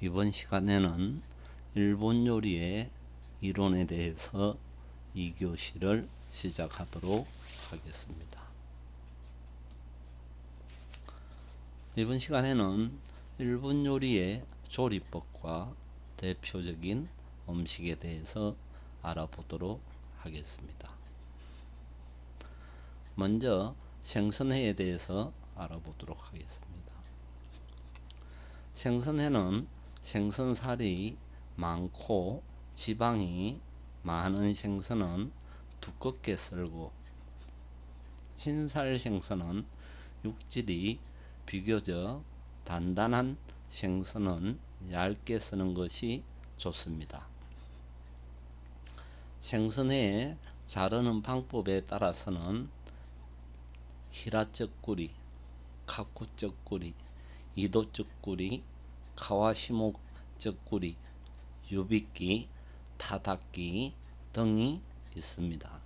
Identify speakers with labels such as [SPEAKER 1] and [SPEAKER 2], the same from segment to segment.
[SPEAKER 1] 이번 시간에는 일본 요리의 이론에 대해서 2교시를 시작하도록 하겠습니다. 이번 시간에는 일본 요리의 조리법과 대표적인 음식에 대해서 알아보도록 하겠습니다. 먼저 생선회에 대해서 알아보도록 하겠습니다. 생선회는 생선살이 많고 지방이 많은 생선은 두껍게 썰고, 흰살 생선은 육질이 비교적 단단한 생선은 얇게 쓰는 것이 좋습니다. 생선회에 자르는 방법에 따라서는 히라쩌꾸리, 카쿠쩌꾸리, 이도쩌꾸리, 카와시모 쩌꾸리, 유비끼, 타다끼 등이 있습니다.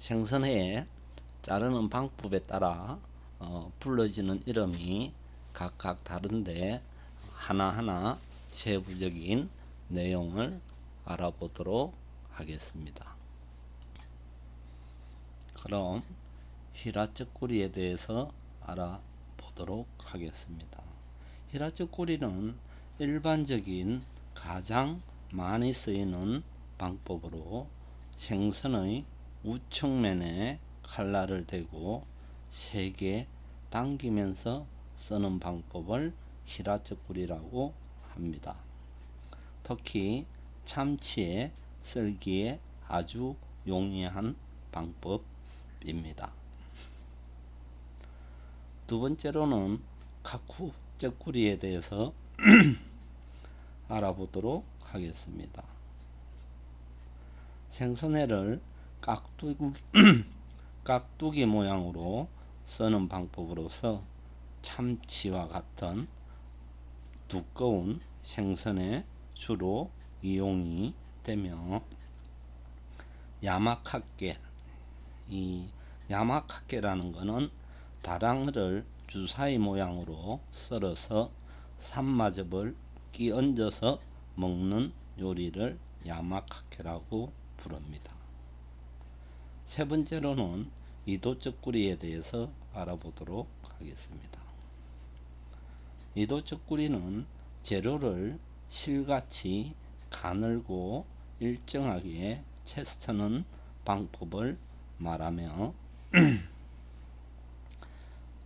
[SPEAKER 1] 생선회에 자르는 방법에 따라 불러지는 이름이 각각 다른데 하나하나 세부적인 내용을 알아보도록 하겠습니다. 그럼 히라쩌꾸리에 대해서 알아보도록 하겠습니다. 히라쩌꾸리는 일반적인 가장 많이 쓰이는 방법으로 생선의 우측면에 칼날을 대고 세게 당기면서 쓰는 방법을 히라쩌꾸리라고 합니다. 특히 참치에 썰기에 아주 용이한 방법입니다. 두 번째로는 카쿠쩌꾸리에 대해서 알아보도록 하겠습니다. 생선회를 깍두기 모양으로 쓰는 방법으로서 참치와 같은 두꺼운 생선에 주로 이용이 되며, 야마카케, 이 야마카케라는 것은 다랑어를 주사위 모양으로 썰어서 산마즙을 끼얹어서 먹는 요리를 야마카케라고 부릅니다. 세 번째로는 이도쩌꾸리에 대해서 알아보도록 하겠습니다. 이도쩌꾸리는 재료를 실같이 가늘고 일정하게 채 쓰는 방법을 말하며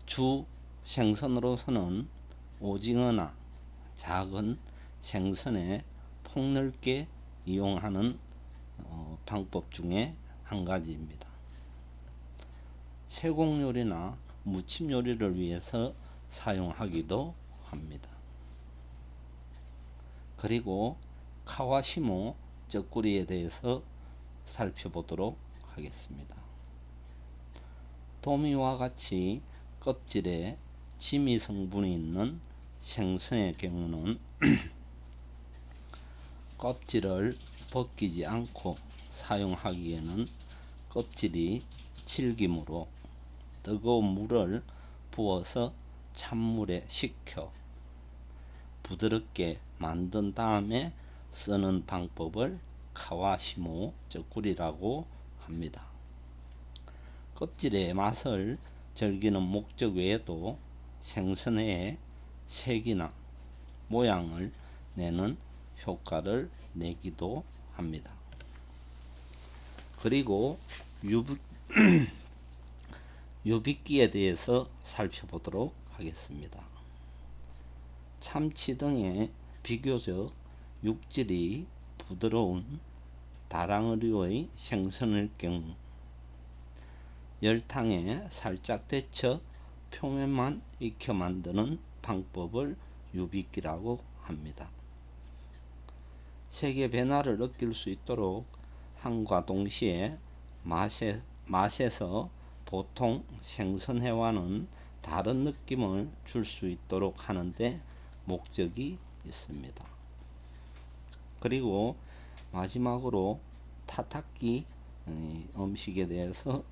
[SPEAKER 1] 주 생선으로서는 오징어나 작은 생선에 폭넓게 이용하는 방법 중에 한 가지입니다. 세공 요리나 무침 요리를 위해서 사용하기도 합니다. 그리고 카와시모 쩌꾸리에 대해서 살펴보도록 하겠습니다. 도미와 같이 껍질에 지미 성분이 있는 생선의 경우는 껍질을 벗기지 않고 사용하기에는 껍질이 질기므로 뜨거운 물을 부어서 찬물에 식혀 부드럽게 만든 다음에 쓰는 방법을 카와시모 쩌꾸리라고 합니다. 껍질의 맛을 즐기는 목적 외에도 생선회의 색이나 모양을 내는 효과를 내기도 합니다. 그리고 유비끼에 대해서 살펴보도록 하겠습니다. 참치 등의 비교적 육질이 부드러운 다랑어류의 생선의 경우 열탕에 살짝 데쳐 표면만 익혀 만드는 방법을 유비끼라고 합니다. 색의 변화를 느낄 수 있도록 함과 동시에 맛에서 보통 생선회와는 다른 느낌을 줄 수 있도록 하는데 목적이 있습니다. 그리고 마지막으로 타다끼 음식에 대해서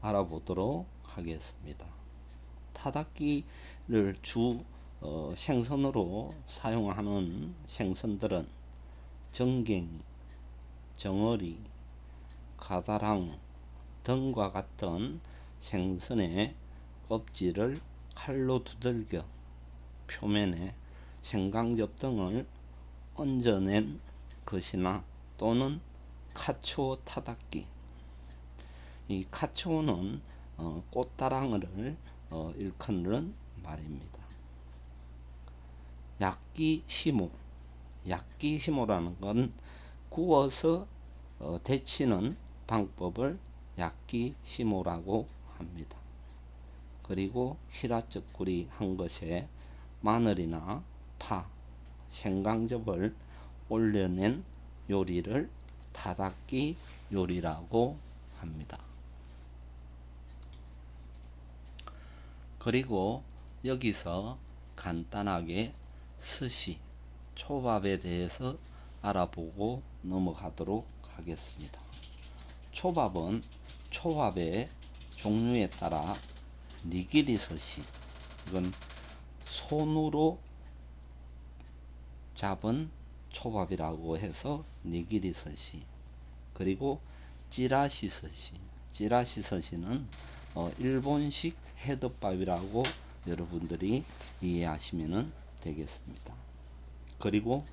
[SPEAKER 1] 알아보도록 하겠습니다. 타닥기를 주 생선으로 사용하는 생선들은 정갱이, 정어리, 가다랑 등과 같은 생선의 껍질을 칼로 두들겨 표면에 생강즙 등을 얹어낸 것이나 또는 카츠오 타닥기. 이 카츠오는 꽃다랑어를 일컫는 말입니다. 야끼시모, 야끼시모라는 건 구워서 데치는 방법을 야끼시모라고 합니다. 그리고 히라쩌꾸리 한 것에 마늘이나 파, 생강즙을 올려낸 요리를 타닥기 요리라고 합니다. 그리고 여기서 간단하게 스시, 초밥에 대해서 알아보고 넘어가도록 하겠습니다. 초밥은 초밥의 종류에 따라 니기리 스시, 이건 손으로 잡은 초밥이라고 해서 니기리 스시, 그리고 찌라시 스시, 찌라시 스시는 일본식 헤드밥이라고 여러분들이 이해하시면 되겠습니다. 그리고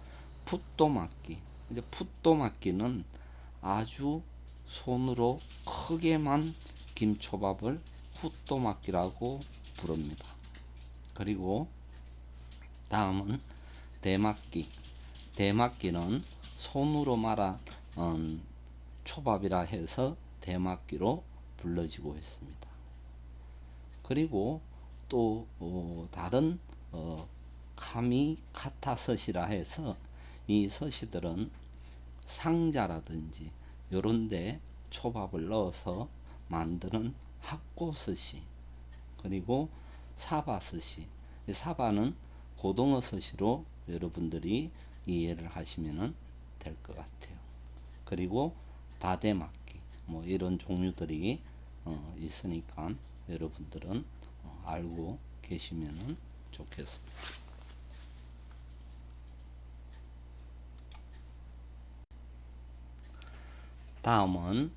[SPEAKER 1] 풋도막기, 이제 풋도막기는 아주 손으로 크게만 김초밥을 풋도막기라고 부릅니다. 그리고 다음은 대막기, 대막기는 손으로 말한 초밥이라 해서 대막기로 불러지고 있습니다. 그리고 또 다른 카미카타 스시라 해서 이 스시들은 상자라든지 요런데 초밥을 넣어서 만드는 학고 스시, 그리고 사바 스시, 사바는 고등어 스시로 여러분들이 이해를 하시면 될 것 같아요. 그리고 다대막기, 뭐 이런 종류들이 있으니까 여러분들은 알고 계시면 좋겠습니다. 다음은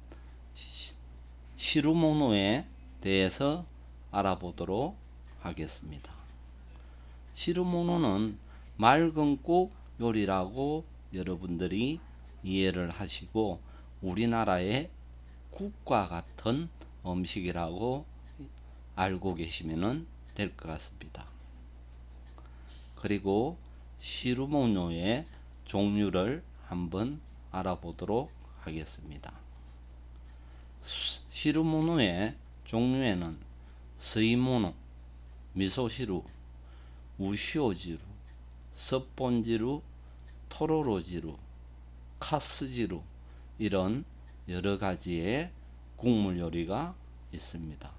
[SPEAKER 1] 시루모노에 대해서 알아보도록 하겠습니다. 시루모노는 맑은 국 요리라고 여러분들이 이해를 하시고 우리나라의 국과 같은 음식이라고 알고 계시면 될 것 같습니다. 그리고 시루모노의 종류를 한번 알아보도록 하겠습니다. 시루모노의 종류에는 스이모노, 미소시루, 우시오지루, 섭본지루, 토로로지루, 카스지루 이런 여러 가지의 국물 요리가 있습니다.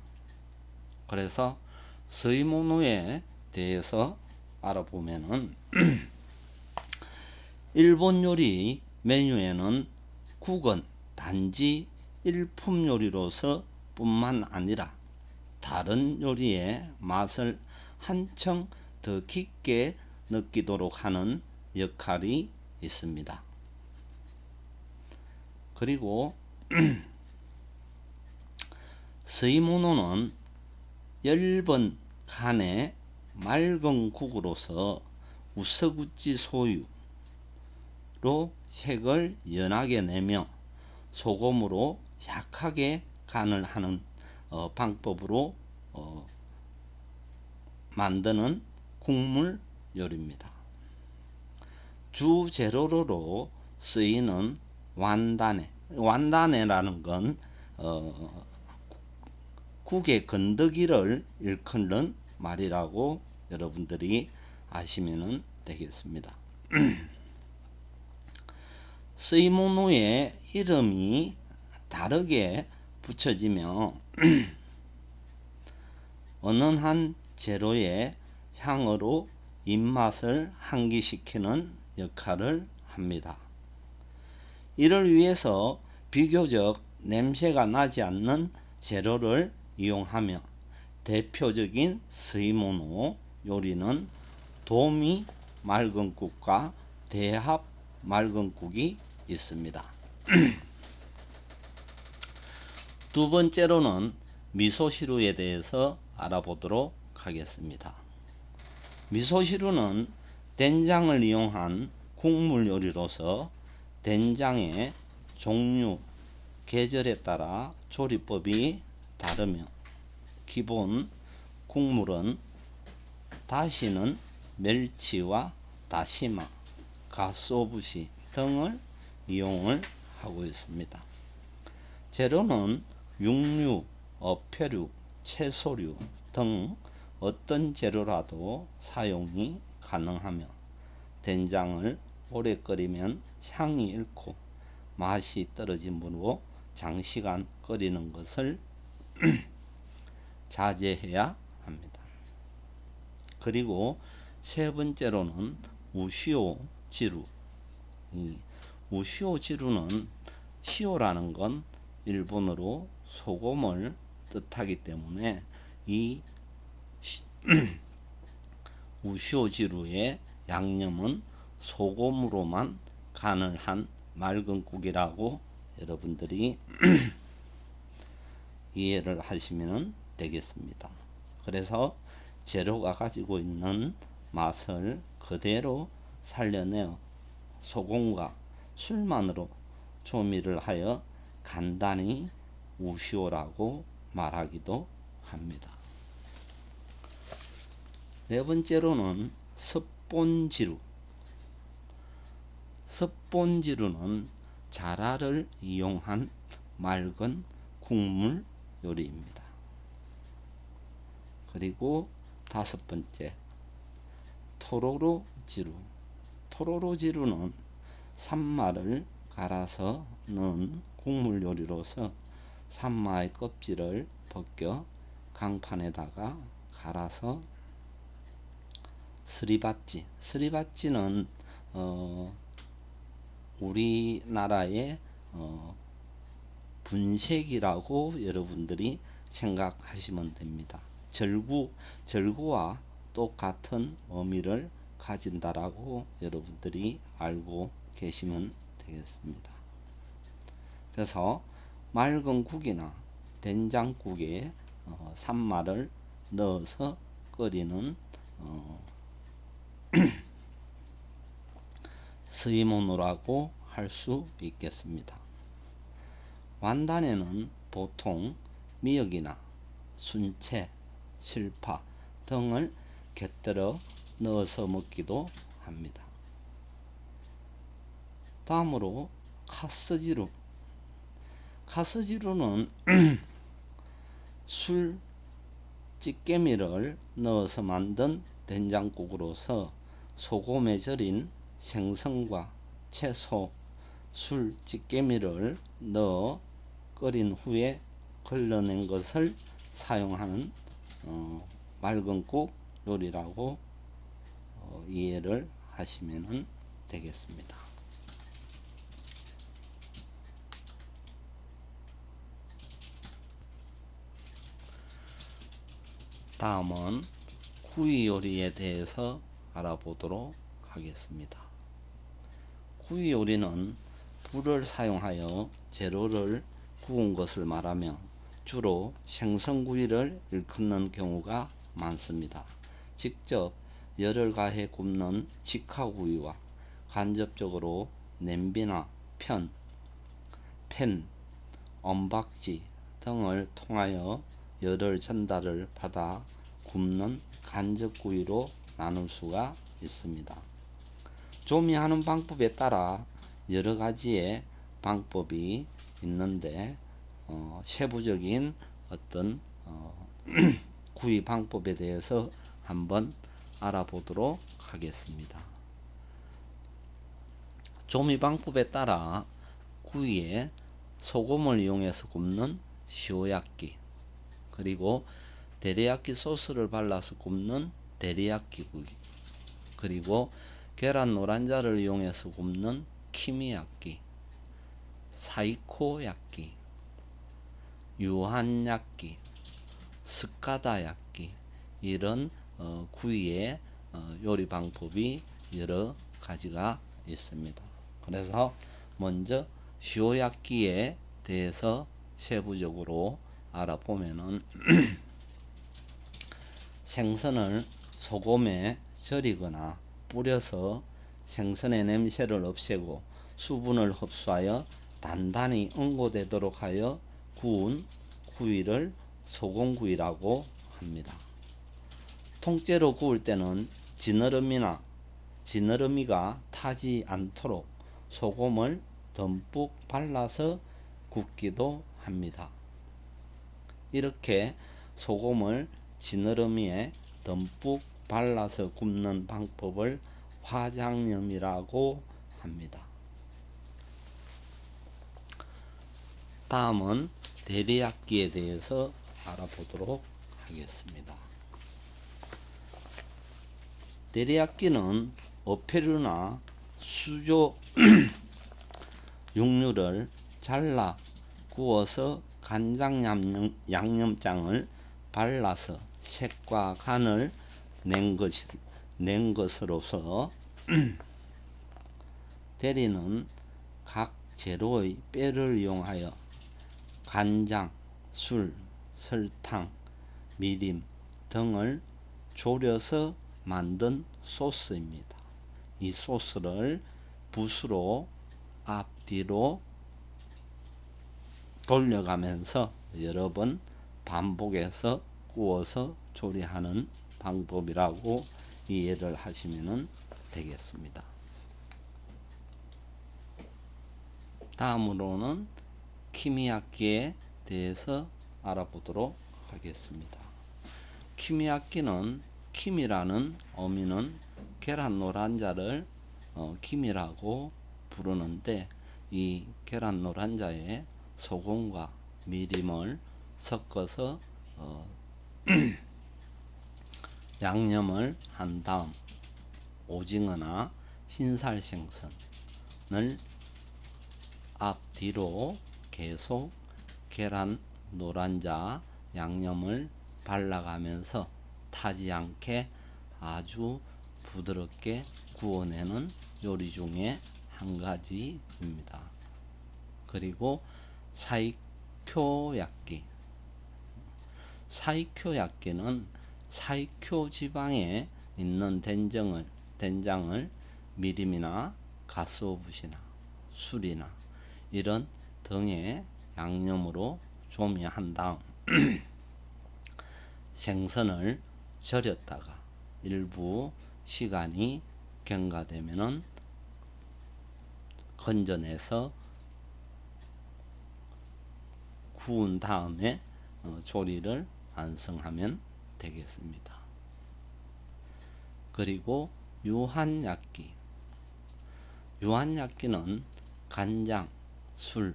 [SPEAKER 1] 그래서 스이모노에 대해서 알아보면은 일본 요리 메뉴에는 국은 단지 일품 요리로서 뿐만 아니라 다른 요리의 맛을 한층 더 깊게 느끼도록 하는 역할이 있습니다. 그리고 스이모노는 엷은 간의 맑은 국으로서 우서구찌 소유로 색을 연하게 내며 소금으로 약하게 간을 하는 방법으로 만드는 국물 요리입니다. 주 재료로 쓰이는 완다네라는 건 국의 건더기를 일컫는 말이라고 여러분들이 아시면 되겠습니다. 스이모노의 이름이 다르게 붙여지며 은은한 재료의 향으로 입맛을 환기시키는 역할을 합니다. 이를 위해서 비교적 냄새가 나지 않는 재료를 이용하며 대표적인 스이모노 요리는 도미 맑은국과 대합 맑은국이 있습니다. 두 번째로는 미소시루에 대해서 알아보도록 하겠습니다. 미소시루는 된장을 이용한 국물 요리로서 된장의 종류, 계절에 따라 조리법이 다르며 기본 국물은 다시는 멸치와 다시마, 가쓰오부시 등을 이용을 하고 있습니다. 재료는 육류, 어패류, 채소류 등 어떤 재료라도 사용이 가능하며 된장을 오래 끓이면 향이 잃고 맛이 떨어지므로 장시간 끓이는 것을 자제해야 합니다. 그리고 세 번째로는 우시오지루. 이 우시오지루는 시오라는 건 일본어로 소금을 뜻하기 때문에 이 우시오지루의 양념은 소금으로만 간을 한 맑은 국이라고 여러분들이 이해를 하시면 되겠습니다. 그래서 재료가 가지고 있는 맛을 그대로 살려내어 소금과 술만으로 조미를 하여 간단히 우시오라고 말하기도 합니다. 네 번째로는 섭본지루. 섭본지루는 자라를 이용한 맑은 국물 요리입니다. 그리고 다섯 번째, 토로로지루. 토로로지루는 산마를 갈아서 넣은 국물 요리로서 산마의 껍질을 벗겨 강판에다가 갈아서 스리바찌. 스리바찌는 우리나라의 분식이라고 여러분들이 생각하시면 됩니다. 절구와 똑같은 의미를 가진다라고 여러분들이 알고 계시면 되겠습니다. 그래서 맑은 국이나 된장국에 산마를 넣어서 끓이는 스이모노라고 할 수 있겠습니다. 완단에는 보통 미역이나 순채, 실파 등을 곁들여 넣어서 먹기도 합니다. 다음으로 카스지루. 카스지루는 술, 찌개미를 넣어서 만든 된장국으로서 소금에 절인 생선과 채소, 술, 찌개미를 넣어 끓인 후에 걸러낸 것을 사용하는 맑은 국 요리라고 이해를 하시면 되겠습니다. 다음은 구이 요리에 대해서 알아보도록 하겠습니다. 구이 요리는 불을 사용하여 재료를 구운 것을 말하며 주로 생선구이를 일컫는 경우가 많습니다. 직접 열을 가해 굽는 직화구이와 간접적으로 냄비나 팬, 언박지 등을 통하여 열을 전달을 받아 굽는 간접구이로 나눌 수가 있습니다. 조미하는 방법에 따라 여러 가지의 방법이 있는데 세부적인 어떤 구이 방법에 대해서 한번 알아보도록 하겠습니다. 조미 방법에 따라 구이에 소금을 이용해서 굽는 시오야끼, 그리고 데리야끼 소스를 발라서 굽는 데리야끼 구이, 그리고 계란 노란자를 이용해서 굽는 키미야끼, 사이코야끼, 유한야끼, 스카다야끼 이런 구이의 요리 방법이 여러 가지가 있습니다. 그래서 먼저 시오야끼에 대해서 세부적으로 알아보면은 생선을 소금에 절이거나 뿌려서 생선의 냄새를 없애고 수분을 흡수하여 단단히 응고되도록 하여 구운 구이를 소금구이라고 합니다. 통째로 구울 때는 지느러미가 타지 않도록 소금을 듬뿍 발라서 굽기도 합니다. 이렇게 소금을 지느러미에 듬뿍 발라서 굽는 방법을 화장염이라고 합니다. 다음은 데리야끼에 대해서 알아보도록 하겠습니다. 데리야끼는 어패류나 수조 육류를 잘라 구워서 간장 양념장을 발라서 색과 간을 낸 것으로서 데리는 각 재료의 뼈를 이용하여 간장, 술, 설탕, 미림 등을 졸여서 만든 소스입니다. 이 소스를 붓으로 앞뒤로 돌려가면서 여러 번 반복해서 구워서 조리하는 방법이라고 이해를 하시면 되겠습니다. 다음으로는 키미야끼에 대해서 알아보도록 하겠습니다. 키미야끼는 키미라는 어미는 계란 노른자를 키미라고 부르는데 이 계란 노른자에 소금과 미림을 섞어서 양념을 한 다음 오징어나 흰살 생선을 앞뒤로 계속 계란 노른자 양념을 발라가면서 타지 않게 아주 부드럽게 구워내는 요리 중에 한 가지입니다. 그리고 사이쿄야끼. 사이쿄야끼는 사이쿄 지방에 있는 된장을 미림이나 가스오붓이나 술이나 이런 등의 양념으로 조미한 다음 생선을 절였다가 일부 시간이 경과되면은 건져내서 구운 다음에 조리를 완성하면 되겠습니다. 그리고 유한야끼. 유한야끼는 간장, 술,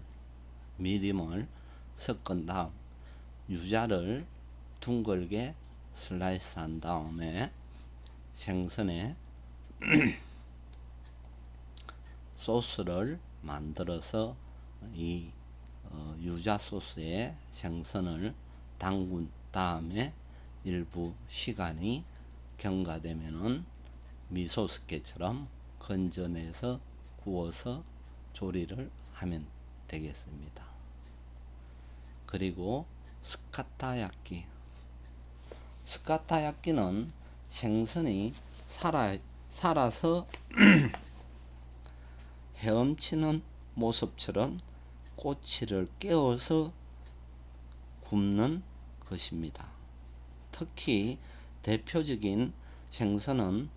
[SPEAKER 1] 미림을 섞은 다음 유자를 둥글게 슬라이스한 다음에 생선에 소스를 만들어서 이 유자 소스에 생선을 담근 다음에 일부 시간이 경과되면은 미소스케처럼 건져내서 구워서 조리를 하면 되겠습니다. 그리고 스카타야끼. 스카타야끼는 생선이 살아서 헤엄치는 모습처럼 꼬치를 깨워서 굽는 것입니다. 특히 대표적인 생선은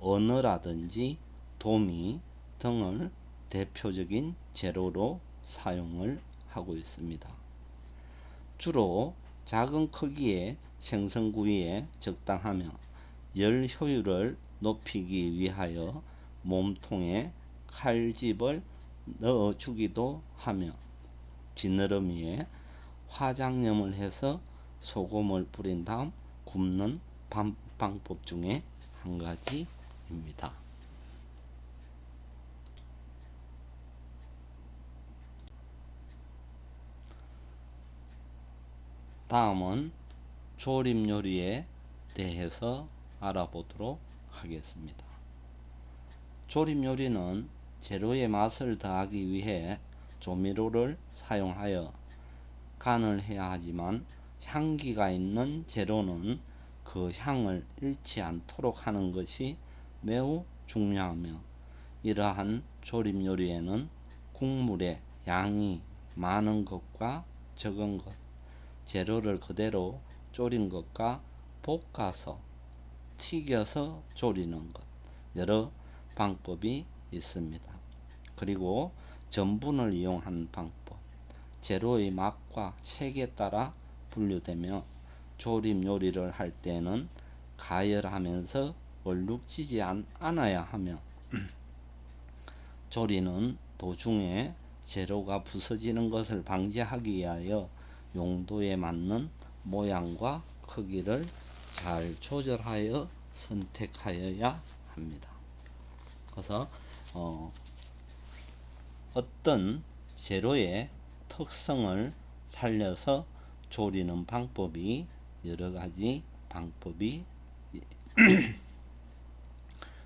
[SPEAKER 1] 어너라든지 도미 등을 대표적인 재료로 사용을 하고 있습니다. 주로 작은 크기의 생선구이에 적당하며 열 효율을 높이기 위하여 몸통에 칼집을 넣어주기도 하며 지느러미에 화장염을 해서 소금을 뿌린 다음 굽는 방법 중에 한 가지입니다. 다음은 조림 요리에 대해서 알아보도록 하겠습니다. 조림 요리는 재료의 맛을 더하기 위해 조미료를 사용하여 간을 해야 하지만 향기가 있는 재료는 그 향을 잃지 않도록 하는 것이 매우 중요하며, 이러한 조림 요리에는 국물의 양이 많은 것과 적은 것, 재료를 그대로 졸인 것과 볶아서 튀겨서 졸이는 것, 여러 방법이 있습니다. 그리고 전분을 이용한 방법, 재료의 맛과 색에 따라 분류되며, 조림 요리를 할 때는 가열하면서 얼룩지지 않아야 하며, 조리는 도중에 재료가 부서지는 것을 방지하기 위하여 용도에 맞는 모양과 크기를 잘 조절하여 선택하여야 합니다. 그래서 어떤 재료의 특성을 살려서 조리는 방법이 여러 가지 방법이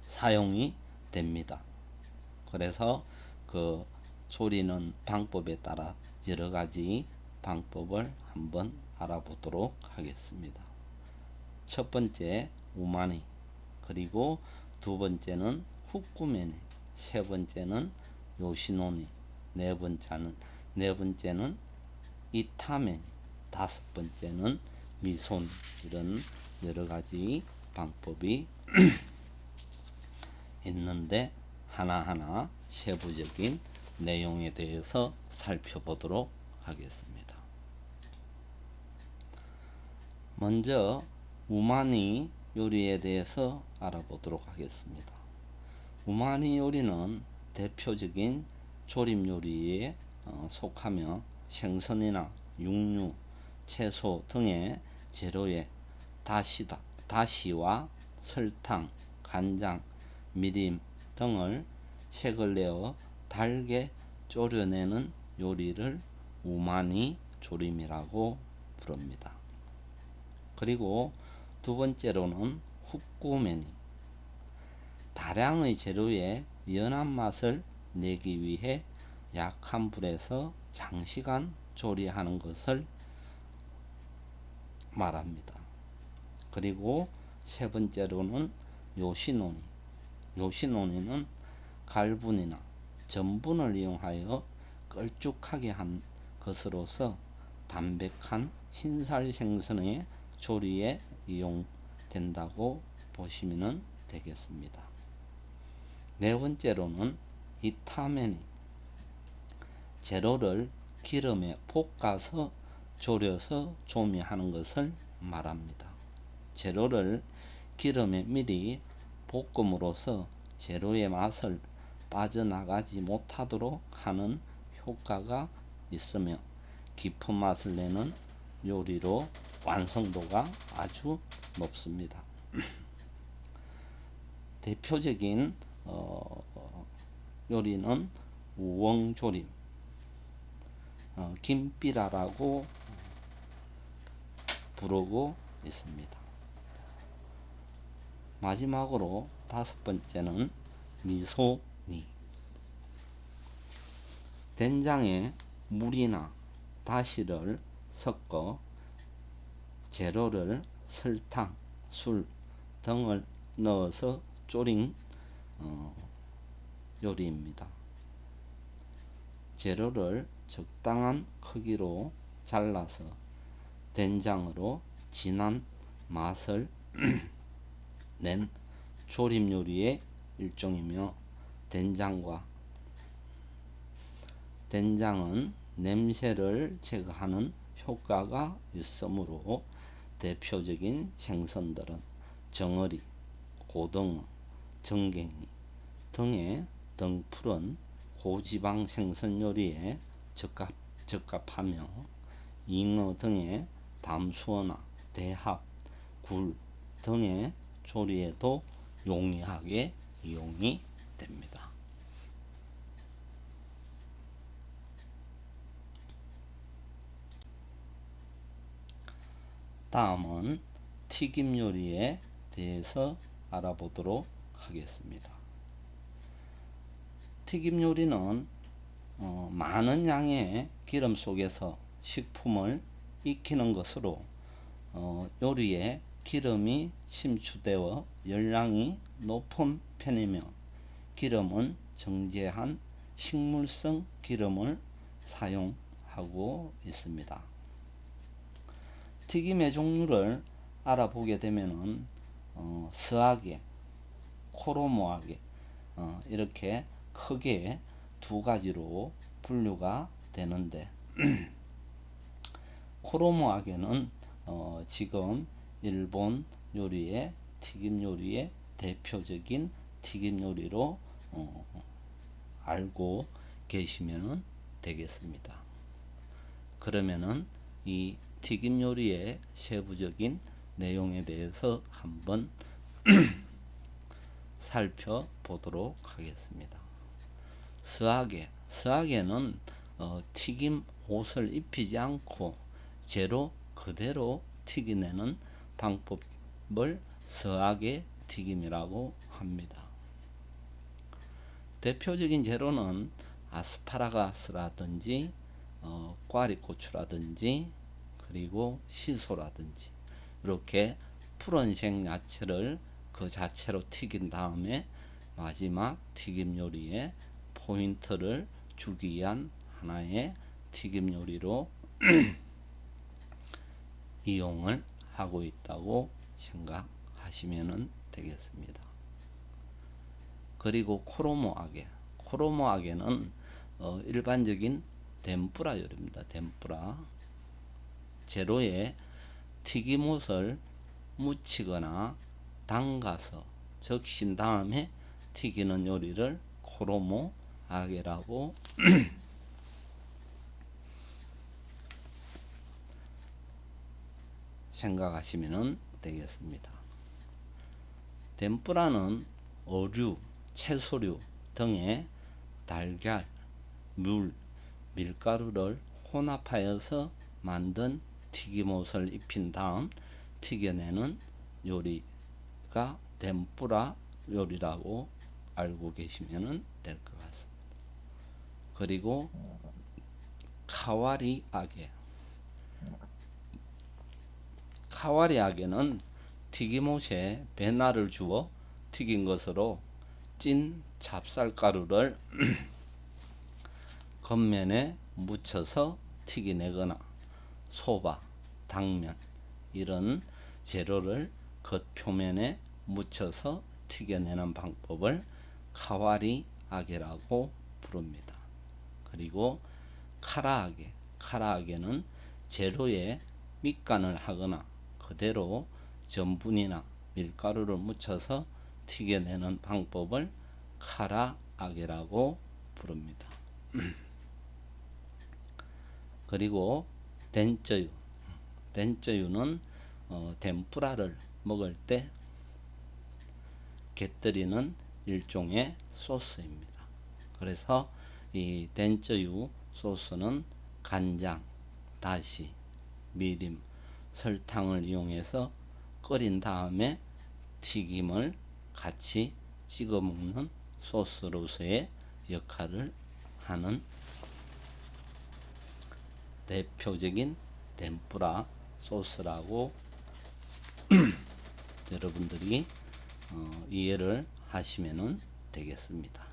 [SPEAKER 1] 사용이 됩니다. 그래서 그 조리는 방법에 따라 여러 가지 방법을 한번 알아보도록 하겠습니다. 첫 번째 우마니, 그리고 두 번째는 후쿠메니, 세 번째는 요시노니, 네 번째는 이타메니, 다섯 번째는 미소니, 이런 여러 가지 방법이 있는데 하나하나 세부적인 내용에 대해서 살펴보도록 하겠습니다. 먼저 우마니 요리에 대해서 알아보도록 하겠습니다. 우마니 요리는 대표적인 조림 요리에 속하며 생선이나 육류, 채소 등의 재료에 다시와 설탕, 간장, 미림 등을 색을 내어 달게 졸여내는 요리를 우마니 조림이라고 부릅니다. 그리고 두 번째로는 후쿠메니, 다량의 재료에 연한 맛을 내기 위해 약한 불에서 장시간 조리하는 것을 말합니다. 그리고 세 번째로는 요시노니, 요시노니는 갈분이나 전분을 이용하여 걸쭉하게 한 것으로서 담백한 흰살 생선의 조리에 이용된다고 보시면 되겠습니다. 네 번째로는 이타메니, 재료를 기름에 볶아서 졸여서 조미하는 것을 말합니다. 재료를 기름에 미리 볶음으로써 재료의 맛을 빠져나가지 못하도록 하는 효과가 있으며 깊은 맛을 내는 요리로 완성도가 아주 높습니다. 대표적인 요리는 우엉조림, 김비라라고 부르고 있습니다. 마지막으로 다섯 번째는 미소니, 된장에 물이나 다시를 섞어 재료를 설탕, 술 등을 넣어서 졸인 요리입니다. 재료를 적당한 크기로 잘라서 된장으로 진한 맛을 낸 조림 요리의 일종이며, 된장은 냄새를 제거하는 효과가 있으므로 대표적인 생선들은 정어리, 고등어, 정갱이 등의 등푸른 고지방 생선 요리에 적합하며, 잉어 등의 담수어나 대합, 굴 등의 조리에도 용이하게 이용이 됩니다. 다음은 튀김 요리에 대해서 알아보도록 하겠습니다. 튀김 요리는 많은 양의 기름 속에서 식품을 익히는 것으로 요리에 기름이 침투되어 열량이 높은 편이며 기름은 정제한 식물성 기름을 사용하고 있습니다. 튀김의 종류를 알아보게 되면은 스하게, 코로모하게 이렇게 크게 두 가지로 분류가 되는데 코로모하게는 지금 일본 요리의 튀김 요리의 대표적인 튀김 요리로 알고 계시면 되겠습니다. 그러면은 이 튀김 요리의 세부적인 내용에 대해서 한번 살펴보도록 하겠습니다. 스하게는 튀김 옷을 입히지 않고 재료 그대로 튀겨내는 방법을 스하게 튀김이라고 합니다. 대표적인 재료는 아스파라거스라든지 꽈리고추라든지 그리고 시소라든지 이렇게 푸른색 야채를 그 자체로 튀긴 다음에 마지막 튀김 요리에 포인트를 주기 위한 하나의 튀김 요리로 이용을 하고 있다고 생각하시면 되겠습니다. 그리고 코로모아게는 일반적인 덴뿌라 요리입니다. 덴뿌라 재료에 튀김옷을 묻히거나 담가서 적신 다음에 튀기는 요리를 코로모아게라고 생각하시면 되겠습니다. 덴뿌라는 어류, 채소류 등의 달걀, 물, 밀가루를 혼합하여서 만든 튀김옷을 입힌 다음 튀겨내는 요리가 덴뿌라 요리라고 알고 계시면 될 것 같습니다. 그리고 카와리아게는 튀김옷에 배날을 주어 튀긴 것으로 찐 찹쌀가루를 겉면에 묻혀서 튀겨내거나 소바, 당면 이런 재료를 겉표면에 묻혀서 튀겨내는 방법을 카와리아게라고 부릅니다. 그리고 카라아게는 재료에 밑간을 하거나 그대로 전분이나 밀가루를 묻혀서 튀겨내는 방법을 카라아게라고 부릅니다. 그리고 덴쩌유는 덴뿌라를 먹을 때 곁들이는 일종의 소스입니다. 그래서 이 덴쩌유 소스는 간장, 다시, 미림, 설탕을 이용해서 끓인 다음에 튀김을 같이 찍어 먹는 소스로서의 역할을 하는 대표적인 덴뿌라 소스라고 여러분들이 이해를 하시면 되겠습니다.